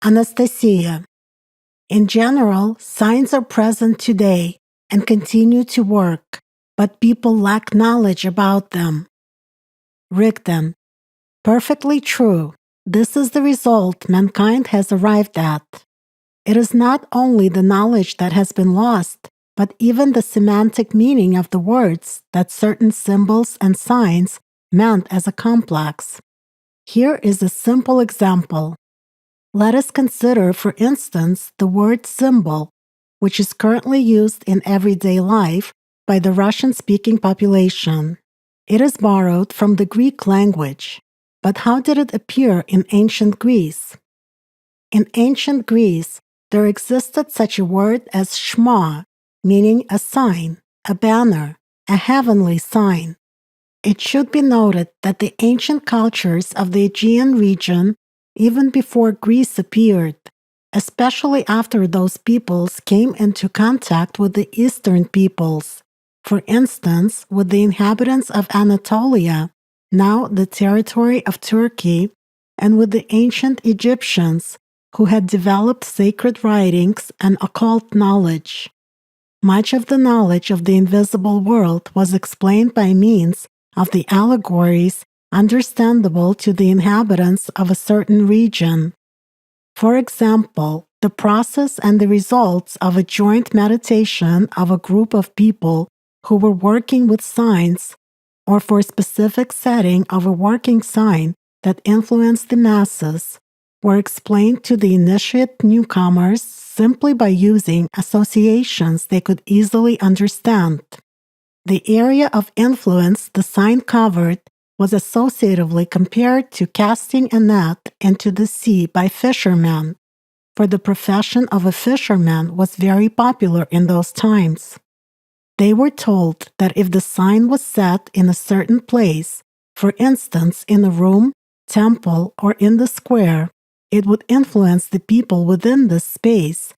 Anastasia. In general, signs are present today and continue to work, but people lack knowledge about them. Rigdon. Perfectly true. This is the result mankind has arrived at. It is not only the knowledge that has been lost, but even the semantic meaning of the words that certain symbols and signs meant as a complex. Here is a simple example. Let us consider, for instance, the word symbol, which is currently used in everyday life by the Russian-speaking population. It is borrowed from the Greek language. But how did it appear in ancient Greece? In ancient Greece, there existed such a word as shma, meaning a sign, a banner, a heavenly sign. It should be noted that the ancient cultures of the Aegean region, even before Greece appeared, especially after those peoples came into contact with the Eastern peoples, for instance, with the inhabitants of Anatolia, now the territory of Turkey, and with the ancient Egyptians, who had developed sacred writings and occult knowledge. Much of the knowledge of the invisible world was explained by means of the allegories understandable to the inhabitants of a certain region. For example, the process and the results of a joint meditation of a group of people who were working with signs, or for a specific setting of a working sign that influenced the masses, were explained to the initiate newcomers simply by using associations they could easily understand. The area of influence the sign covered was associatively compared to casting a net into the sea by fishermen, for the profession of a fisherman was very popular in those times. They were told that if the sign was set in a certain place, for instance in a room, temple, or in the square, it would influence the people within this space.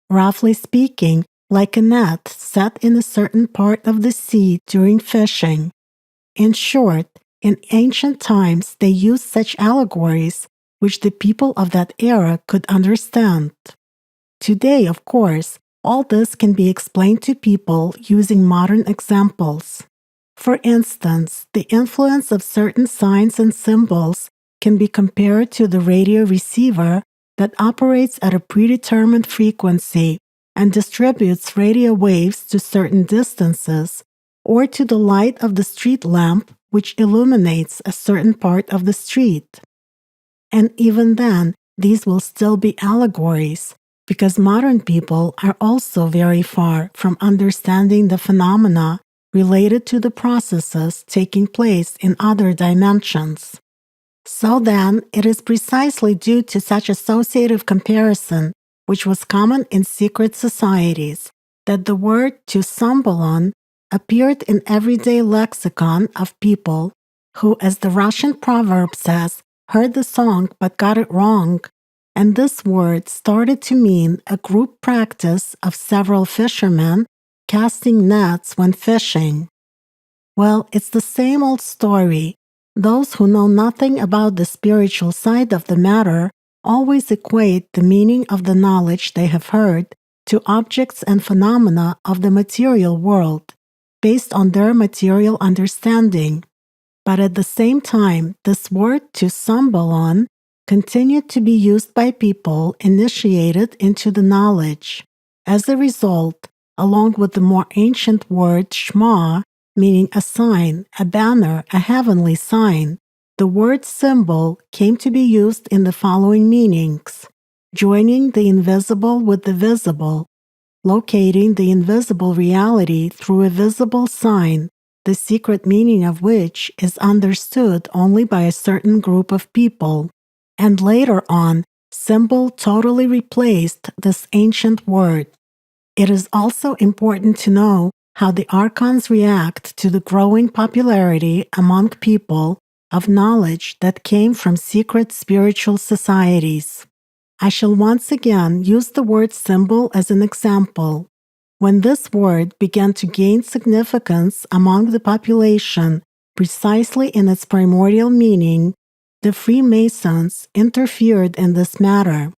Roughly speaking, like a net set in a certain part of the sea during fishing. In short, in ancient times they used such allegories which the people of that era could understand. Today, of course, all this can be explained to people using modern examples. For instance, the influence of certain signs and symbols can be compared to the radio receiver that operates at a predetermined frequency and distributes radio waves to certain distances, or to the light of the street lamp which illuminates a certain part of the street. And even then, these will still be allegories, because modern people are also very far from understanding the phenomena related to the processes taking place in other dimensions. So then, it is precisely due to such associative comparison, which was common in secret societies, that the word to symbolon appeared in everyday lexicon of people who, as the Russian proverb says, heard the song but got it wrong, and this word started to mean a group practice of several fishermen casting nets when fishing. Well, it's the same old story. Those who know nothing about the spiritual side of the matter always equate the meaning of the knowledge they have heard to objects and phenomena of the material world, based on their material understanding. But at the same time, this word to symbolon continued to be used by people initiated into the knowledge. As a result, along with the more ancient word shma, meaning a sign, a banner, a heavenly sign, the word symbol came to be used in the following meanings: joining the invisible with the visible, locating the invisible reality through a visible sign, the secret meaning of which is understood only by a certain group of people. And later on, symbol totally replaced this ancient word. It is also important to know how the archons react to the growing popularity among people of knowledge that came from secret spiritual societies. I shall once again use the word symbol as an example. When this word began to gain significance among the population precisely in its primordial meaning, the Freemasons interfered in this matter.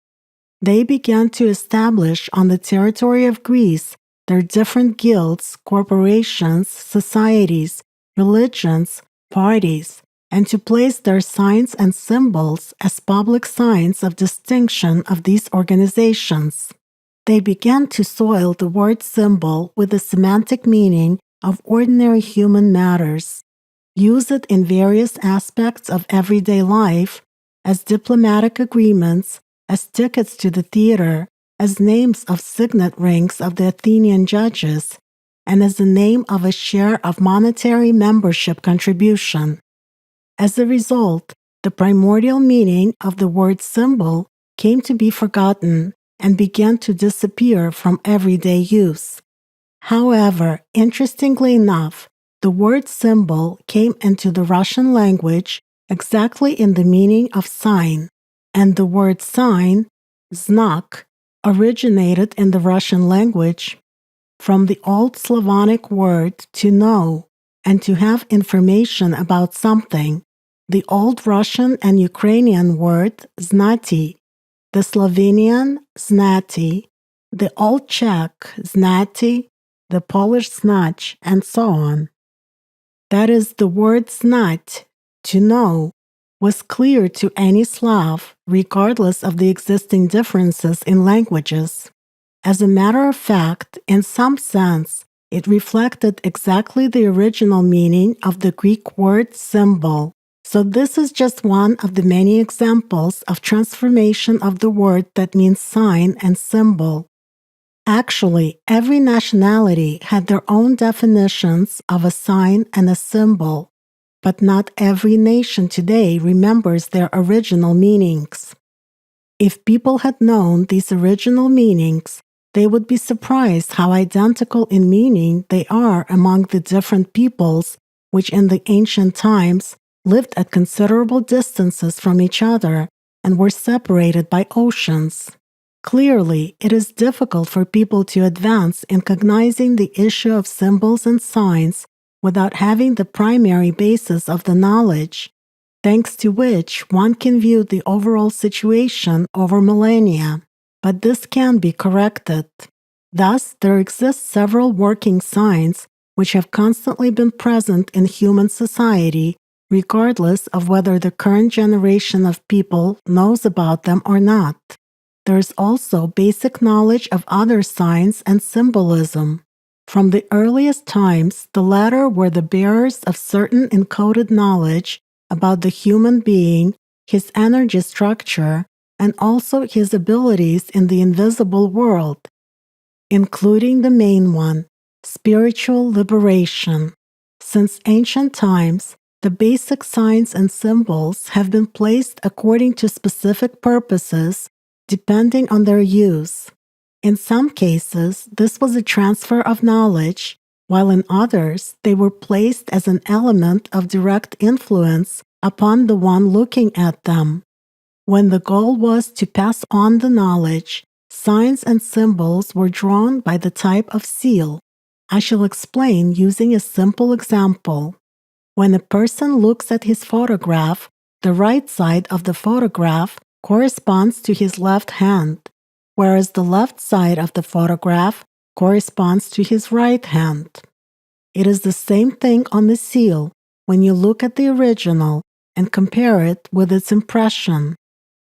They began to establish on the territory of Greece their different guilds, corporations, societies, religions, parties, and to place their signs and symbols as public signs of distinction of these organizations. They began to soil the word symbol with the semantic meaning of ordinary human matters, use it in various aspects of everyday life, as diplomatic agreements, as tickets to the theater, as names of signet rings of the Athenian judges, and as the name of a share of monetary membership contribution. As a result, the primordial meaning of the word symbol came to be forgotten and began to disappear from everyday use. However, interestingly enough, the word symbol came into the Russian language exactly in the meaning of sign, and the word sign, znak, originated in the Russian language from the Old Slavonic word to know and to have information about something, the Old Russian and Ukrainian word znati, the Slovenian znati, the Old Czech znati, the Polish znać, and so on. That is, the word znать, to know, was clear to any Slav, regardless of the existing differences in languages. As a matter of fact, in some sense, it reflected exactly the original meaning of the Greek word symbol. So this is just one of the many examples of transformation of the word that means sign and symbol. Actually, every nationality had their own definitions of a sign and a symbol, but not every nation today remembers their original meanings. If people had known these original meanings, they would be surprised how identical in meaning they are among the different peoples which in the ancient times lived at considerable distances from each other and were separated by oceans. Clearly, it is difficult for people to advance in cognizing the issue of symbols and signs without having the primary basis of the knowledge, thanks to which one can view the overall situation over millennia. But this can be corrected. Thus, there exist several working signs which have constantly been present in human society, regardless of whether the current generation of people knows about them or not. There is also basic knowledge of other signs and symbolism. From the earliest times, the latter were the bearers of certain encoded knowledge about the human being, his energy structure, and also his abilities in the invisible world, including the main one, spiritual liberation. Since ancient times, the basic signs and symbols have been placed according to specific purposes, depending on their use. In some cases, this was a transfer of knowledge, while in others, they were placed as an element of direct influence upon the one looking at them. When the goal was to pass on the knowledge, signs and symbols were drawn by the type of seal. I shall explain using a simple example. When a person looks at his photograph, the right side of the photograph corresponds to his left hand, whereas the left side of the photograph corresponds to his right hand. It is the same thing on the seal when you look at the original and compare it with its impression.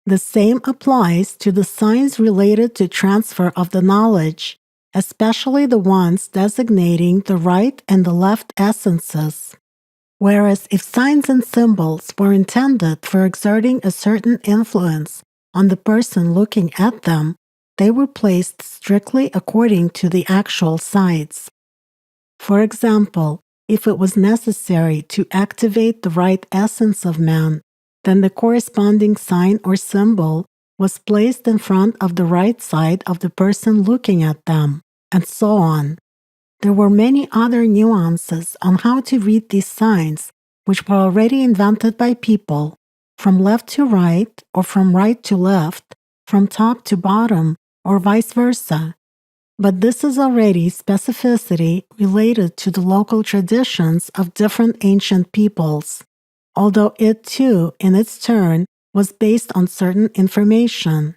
The same applies to the signs related to transfer of the knowledge, especially the ones designating the right and the left essences. Whereas if signs and symbols were intended for exerting a certain influence on the person looking at them, they were placed strictly according to the actual sides. For example, if it was necessary to activate the right essence of man, then the corresponding sign or symbol was placed in front of the right side of the person looking at them, and so on. There were many other nuances on how to read these signs, which were already invented by people, from left to right, or from right to left, from top to bottom, or vice versa. But this is already specificity related to the local traditions of different ancient peoples, although it too, in its turn, was based on certain information.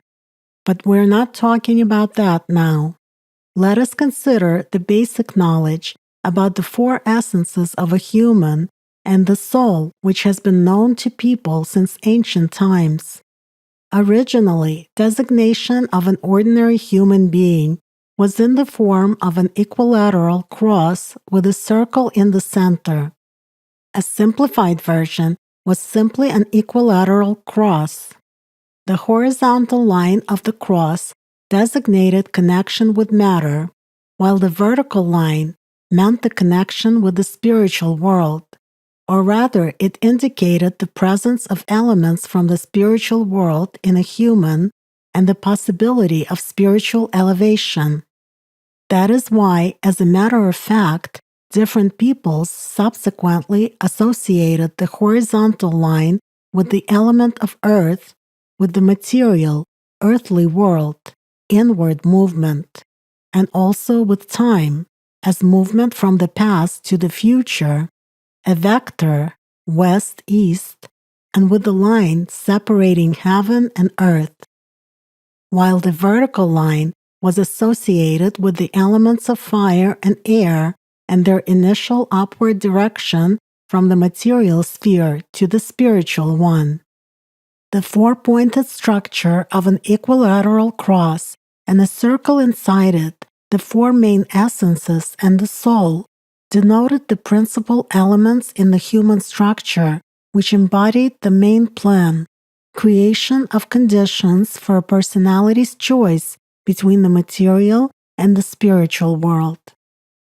But we're not talking about that now. Let us consider the basic knowledge about the four essences of a human and the soul, which has been known to people since ancient times. Originally, designation of an ordinary human being was in the form of an equilateral cross with a circle in the center. A simplified version was simply an equilateral cross. The horizontal line of the cross designated connection with matter, while the vertical line meant the connection with the spiritual world, or rather it indicated the presence of elements from the spiritual world in a human and the possibility of spiritual elevation. That is why, as a matter of fact, different peoples subsequently associated the horizontal line with the element of earth, with the material, earthly world, inward movement, and also with time, as movement from the past to the future, a vector, west-east, and with the line separating heaven and earth, while the vertical line was associated with the elements of fire and air and their initial upward direction from the material sphere to the spiritual one. The four-pointed structure of an equilateral cross and a circle inside it, the four main essences and the soul, denoted the principal elements in the human structure, which embodied the main plan, creation of conditions for a personality's choice between the material and the spiritual world.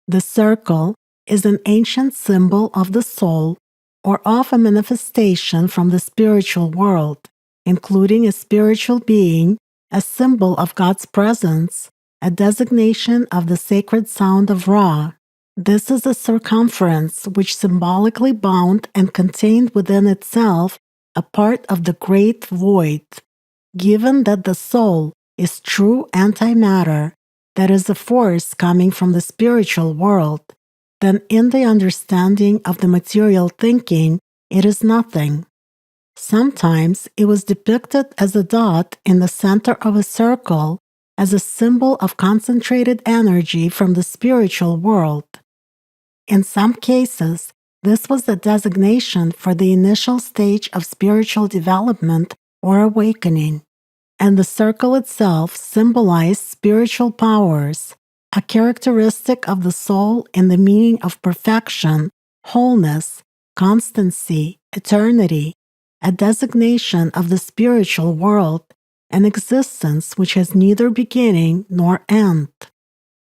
The circle is an ancient symbol of the soul or of a manifestation from the spiritual world, including a spiritual being, a symbol of God's presence, a designation of the sacred sound of Ra. This is a circumference which symbolically bound and contained within itself a part of the great void. Given that the soul is true antimatter, that is a force coming from the spiritual world, then in the understanding of the material thinking, it is nothing. Sometimes it was depicted as a dot in the center of a circle, as a symbol of concentrated energy from the spiritual world. In some cases, this was the designation for the initial stage of spiritual development or awakening, and the circle itself symbolized spiritual powers, a characteristic of the soul in the meaning of perfection, wholeness, constancy, eternity, a designation of the spiritual world, an existence which has neither beginning nor end.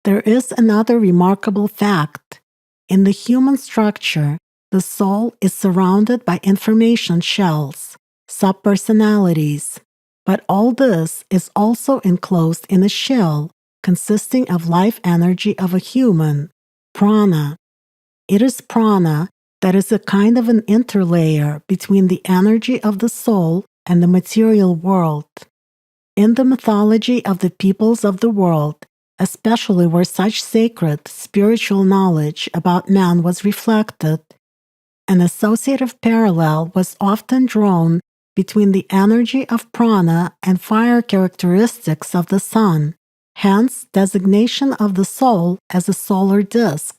There is another remarkable fact. In the human structure, the soul is surrounded by information shells, subpersonalities, but all this is also enclosed in a shell consisting of life energy of a human, prana. It is prana that is a kind of an interlayer between the energy of the soul and the material world. In the mythology of the peoples of the world, especially where such sacred, spiritual knowledge about man was reflected, an associative parallel was often drawn between the energy of prana and fire characteristics of the sun, hence designation of the soul as a solar disk.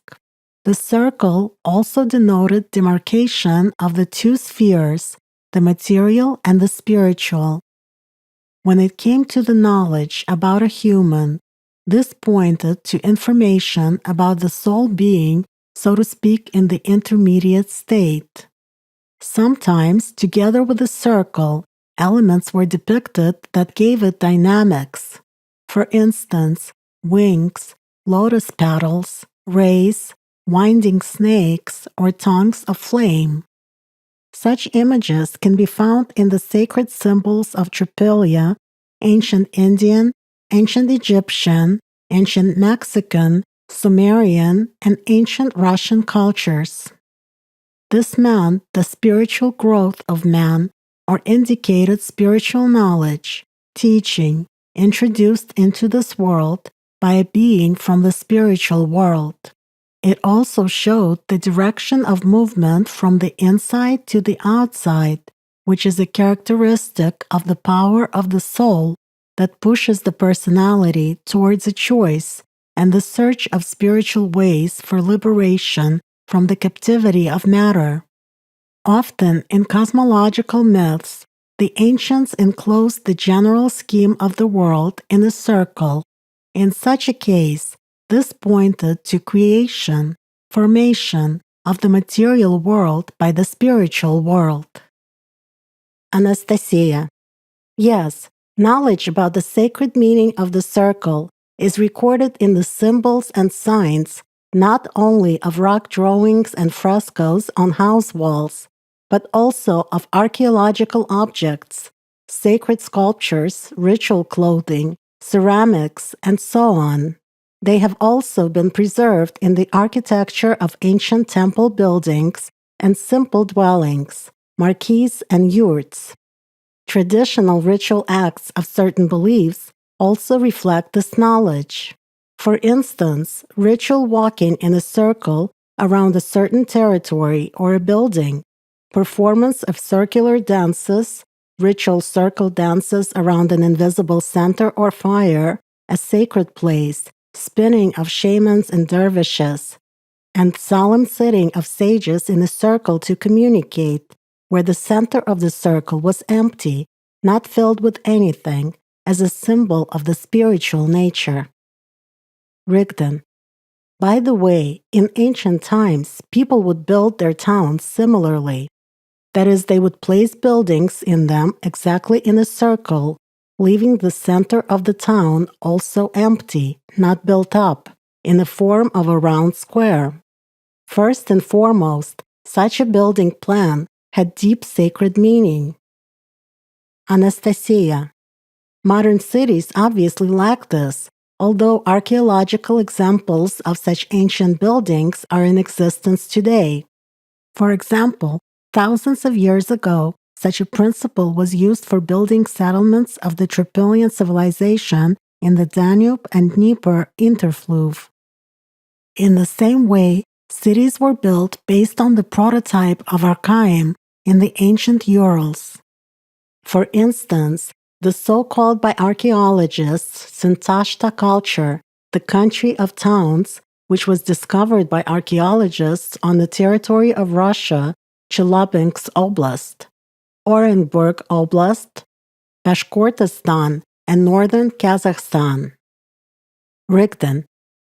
The circle also denoted demarcation of the two spheres, the material and the spiritual. When it came to the knowledge about a human, this pointed to information about the soul being, so to speak, in the intermediate state. Sometimes, together with the circle, elements were depicted that gave it dynamics. For instance, wings, lotus petals, rays, winding snakes, or tongues of flame. Such images can be found in the sacred symbols of Tripilia, ancient Indian, ancient Egyptian, ancient Mexican, Sumerian, and ancient Russian cultures. This meant the spiritual growth of man, or indicated spiritual knowledge, teaching, introduced into this world by a being from the spiritual world. It also showed the direction of movement from the inside to the outside, which is a characteristic of the power of the soul that pushes the personality towards a choice and the search of spiritual ways for liberation from the captivity of matter. Often in cosmological myths, the ancients enclosed the general scheme of the world in a circle. In such a case, this pointed to creation, formation of the material world by the spiritual world. Anastasia. Yes, knowledge about the sacred meaning of the circle is recorded in the symbols and signs not only of rock drawings and frescoes on house walls, but also of archaeological objects, sacred sculptures, ritual clothing, ceramics, and so on. They have also been preserved in the architecture of ancient temple buildings and simple dwellings, marquees and yurts. Traditional ritual acts of certain beliefs also reflect this knowledge. For instance, ritual walking in a circle around a certain territory or a building, performance of circular dances, ritual circle dances around an invisible center or fire, a sacred place, spinning of shamans and dervishes, and solemn sitting of sages in a circle to communicate, where the center of the circle was empty, not filled with anything, as a symbol of the spiritual nature. Rigdon. By the way, in ancient times, people would build their towns similarly. That is, they would place buildings in them exactly in a circle, leaving the center of the town also empty, not built up, in the form of a round square. First and foremost, such a building plan had deep sacred meaning. Anastasia. Modern cities obviously lack this, although archaeological examples of such ancient buildings are in existence today. For example, thousands of years ago, such a principle was used for building settlements of the Tripolian civilization in the Danube and Dnieper interfluve. In the same way, cities were built based on the prototype of Archaim in the ancient Urals. For instance, the so-called by archaeologists Sintashta culture, the country of towns, which was discovered by archaeologists on the territory of Russia, Chelyabinsk Oblast, Orenburg Oblast, Bashkortostan, and northern Kazakhstan. Rigdon.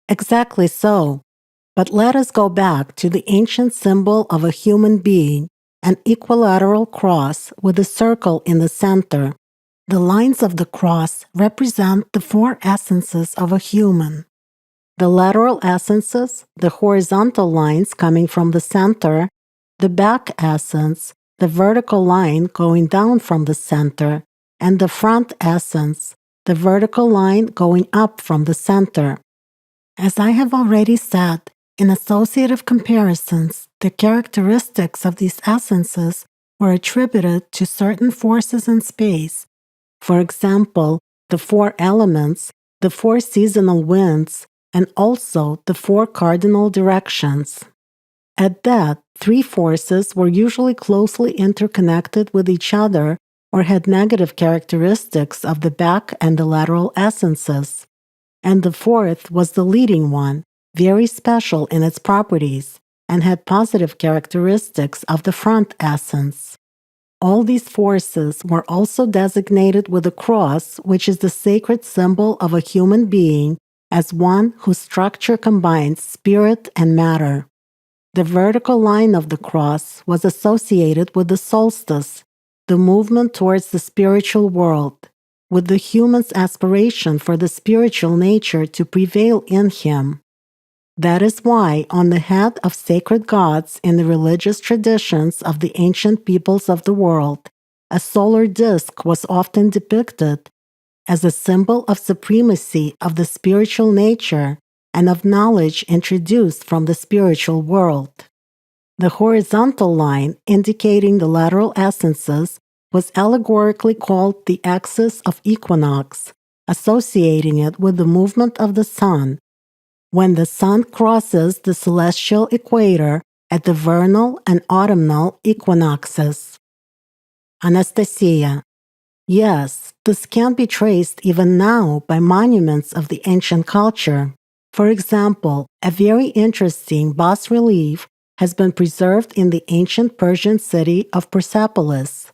Exactly so. But let us go back to the ancient symbol of a human being, an equilateral cross with a circle in the center. The lines of the cross represent the four essences of a human. The lateral essences, the horizontal lines coming from the center, the back essence, the vertical line going down from the center, and the front essence, the vertical line going up from the center. As I have already said, in associative comparisons, the characteristics of these essences were attributed to certain forces in space. For example, the four elements, the four seasonal winds, and also the four cardinal directions. At that, three forces were usually closely interconnected with each other or had negative characteristics of the back and the lateral essences. And the fourth was the leading one, very special in its properties, and had positive characteristics of the front essence. All these forces were also designated with a cross, which is the sacred symbol of a human being, as one whose structure combines spirit and matter. The vertical line of the cross was associated with the solstice, the movement towards the spiritual world, with the human's aspiration for the spiritual nature to prevail in him. That is why on the head of sacred gods in the religious traditions of the ancient peoples of the world, a solar disk was often depicted as a symbol of supremacy of the spiritual nature and of knowledge introduced from the spiritual world. The horizontal line, indicating the lateral essences, was allegorically called the axis of equinox, associating it with the movement of the sun, when the sun crosses the celestial equator at the vernal and autumnal equinoxes. Anastasia. Yes, this can be traced even now by monuments of the ancient culture. For example, a very interesting bas relief has been preserved in the ancient Persian city of Persepolis.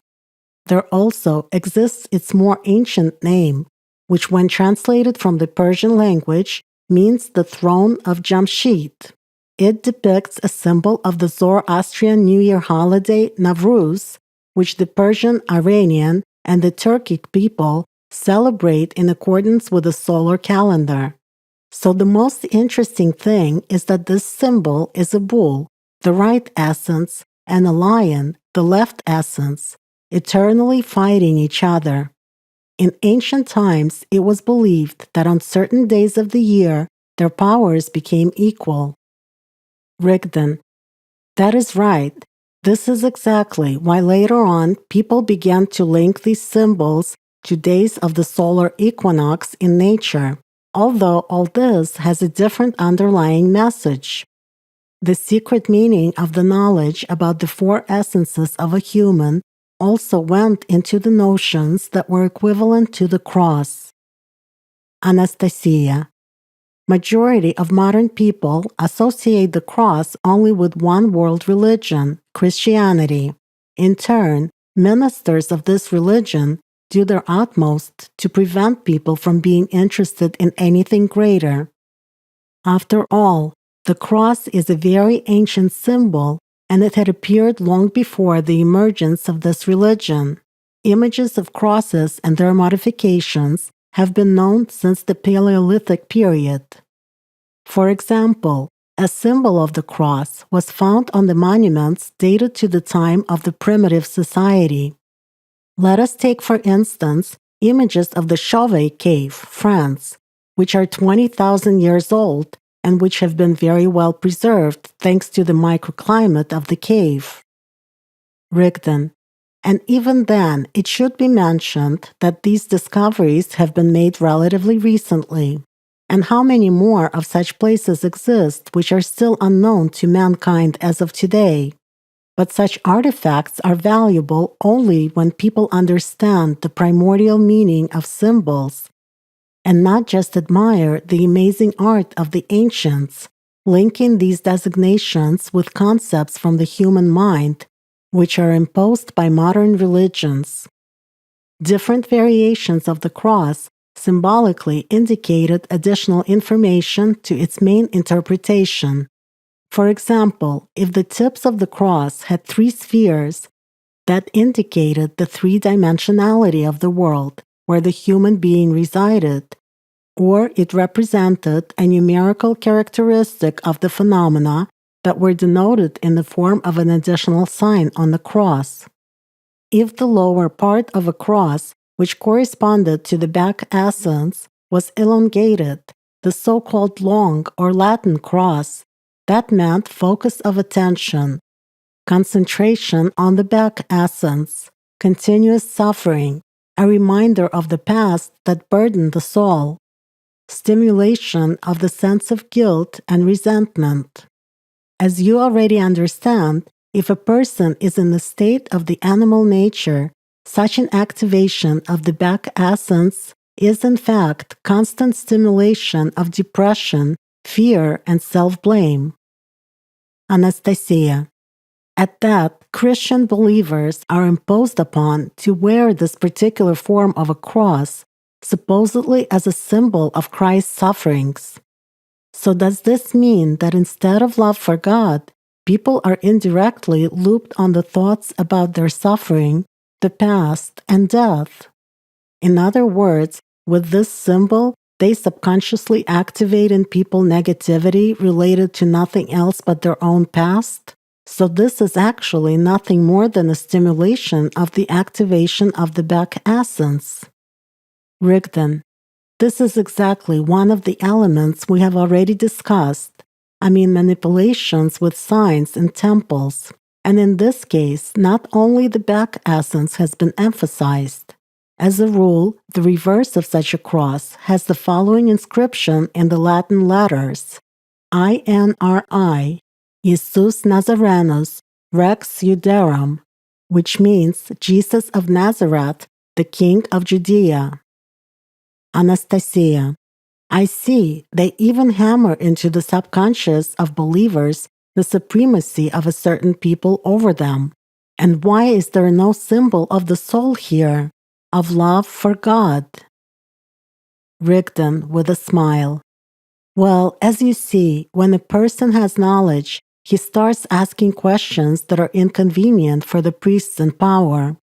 There also exists its more ancient name, which, when translated from the Persian language, means the throne of Jamshid. It depicts a symbol of the Zoroastrian New Year holiday Navruz, which the Persian, Iranian, and the Turkic people celebrate in accordance with the solar calendar. So the most interesting thing is that this symbol is a bull, the right essence, and a lion, the left essence, eternally fighting each other. In ancient times, it was believed that on certain days of the year, their powers became equal. Rigdon: that is right. This is exactly why later on people began to link these symbols to days of the solar equinox in nature, although all this has a different underlying message. The secret meaning of the knowledge about the four essences of a human also went into the notions that were equivalent to the cross. Anastasia: majority of modern people associate the cross only with one world religion, Christianity. In turn, ministers of this religion do their utmost to prevent people from being interested in anything greater. After all, the cross is a very ancient symbol, and it had appeared long before the emergence of this religion. Images of crosses and their modifications have been known since the Paleolithic period. For example, a symbol of the cross was found on the monuments dated to the time of the primitive society. Let us take, for instance, images of the Chauvet Cave, France, which are 20,000 years old and which have been very well preserved thanks to the microclimate of the cave. Rigdon: and even then, it should be mentioned that these discoveries have been made relatively recently. And how many more of such places exist which are still unknown to mankind as of today? But such artifacts are valuable only when people understand the primordial meaning of symbols, and not just admire the amazing art of the ancients, linking these designations with concepts from the human mind, which are imposed by modern religions. Different variations of the cross symbolically indicated additional information to its main interpretation. For example, if the tips of the cross had three spheres, that indicated the three-dimensionality of the world where the human being resided, or it represented a numerical characteristic of the phenomena that were denoted in the form of an additional sign on the cross. If the lower part of a cross, which corresponded to the back essence, was elongated, the so-called long or Latin cross, that meant focus of attention, concentration on the back essence, continuous suffering, a reminder of the past that burdened the soul, stimulation of the sense of guilt and resentment. As you already understand, if a person is in the state of the animal nature, such an activation of the back essence is in fact constant stimulation of depression, fear, and self-blame. Anastasia: at that, Christian believers are imposed upon to wear this particular form of a cross, supposedly as a symbol of Christ's sufferings. So does this mean that instead of love for God, people are indirectly looped on the thoughts about their suffering, the past, and death? In other words, with this symbol, they subconsciously activate in people negativity related to nothing else but their own past? So this is actually nothing more than a stimulation of the activation of the back essence. Rigdon: this is exactly one of the elements we have already discussed. I mean manipulations with signs and temples. And in this case, not only the back essence has been emphasized. As a rule, the reverse of such a cross has the following inscription in the Latin letters: INRI, Jesus Nazarenus Rex Judaeum, which means Jesus of Nazareth, the king of Judea. Anastasia. I see they even hammer into the subconscious of believers the supremacy of a certain people over them. And why is there no symbol of the soul here, of love for God? Rigdon with a smile. Well, as you see, when a person has knowledge, he starts asking questions that are inconvenient for the priests in power.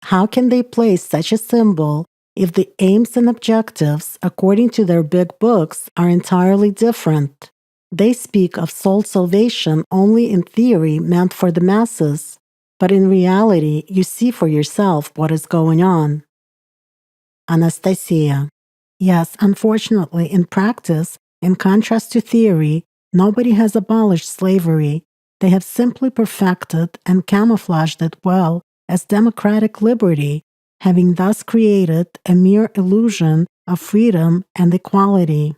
How can they place such a symbol if the aims and objectives, according to their big books, are entirely different? They speak of soul salvation only in theory meant for the masses, but in reality, you see for yourself what is going on. Anastasia. Yes, unfortunately, in practice, in contrast to theory, nobody has abolished slavery. They have simply perfected and camouflaged it well as democratic liberty, having thus created a mere illusion of freedom and equality.